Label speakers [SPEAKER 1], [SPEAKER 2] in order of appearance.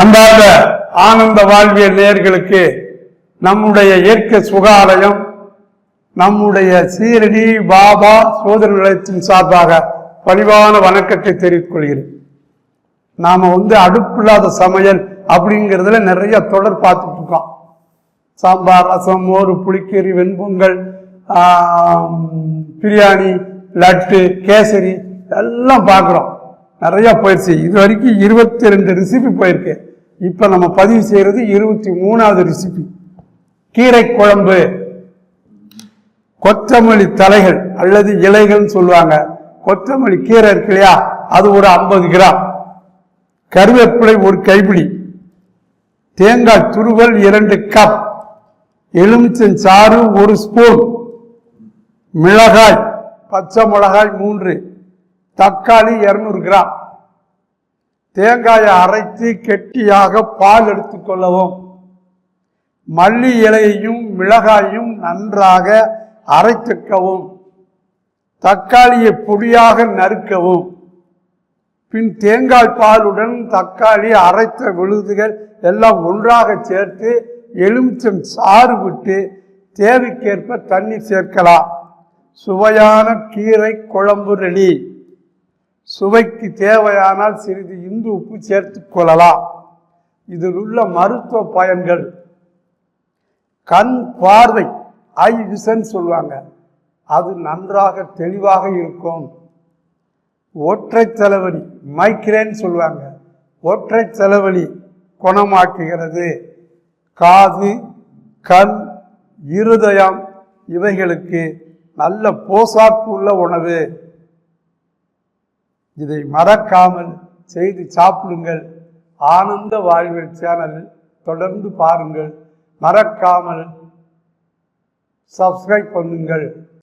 [SPEAKER 1] அன்பார்ந்த ஆனந்த வாழ்வியல் நேயர்களுக்கு நம்முடைய இயற்கை சுகாலயம் நம்முடைய சீரடி பாபா சோதனை நிலையத்தின் சார்பாக பணிவான வணக்கத்தை தெரிவித்துக் கொள்கிறேன். நாம அடுப்பில்லாத சமையல் அப்படிங்கிறதுல நிறைய தொடர் பார்த்துட்டு இருக்கோம். சாம்பார், ரசம், மோர், புளிக்கறி, வெண்பொங்கல், பிரியாணி, லட்டு, கேசரி எல்லாம் பார்க்குறோம். நிறைய போயிடுச்சு. இது வரைக்கும் 22 ரெசிபி போயிருக்கு. இப்போ நம்ம பதிவு செய்கிறது 23வது ரெசிபி. கீரை குழம்பு, கொத்தமல்லி தலைகள் அல்லது இலைகள்னு சொல்லுவாங்க. கொத்தமல்லி கீரை இருக்கு இல்லையா, அது ஒரு 50 கிராம், கருவேப்பிலை ஒரு கைப்பிடி, தேங்காய் துருவல் 2 கப், எலுமிச்சஞ்சாறு 1 ஸ்பூன், மிளகாய், பச்சை மிளகாய் 3, தக்காளி 200 கிராம், தேங்காயை அரைத்து கெட்டியாக பால் எடுத்துக்கொள்ளவும், மல்லி இலையையும் மிளகாயும் நன்றாக அரைத்துக்கவும், தக்காளியை பொடியாக நறுக்கவும், பின் தேங்காய் பாலுடன் தக்காளி அரைத்த விழுதுகள் எல்லாம் ஒன்றாக சேர்த்து எலுமிச்சம் சாறு விட்டு தேவைக்கேற்ப தண்ணீர் சேர்க்கலாம். சுவையான கீரை குழம்பு ரெடி. சுவைக்கு தேவையானால் சிறிது இந்து உப்பு சேர்த்து கொள்ளலாம். இதில் உள்ள மருத்துவ பயன்கள்: கண் பார்வை, ஐ விஷன் சொல்லுவாங்க, அது நன்றாக தெளிவாக இருக்கும். ஒற்றை தலைவலி, மைக்ரேன் சொல்லுவாங்க, ஒற்றை தலைவலி குணமாக்குகிறது. காது, கண், இருதயம் இவைகளுக்கு நல்ல போசாக்கு உள்ள உணவு. இதை மறக்காமல் செய்து சாப்பிடுங்கள். ஆனந்த வாழ்வியல் சேனலில் தொடர்ந்து பாருங்கள். மறக்காமல் சப்ஸ்கிரைப் பண்ணுங்கள்.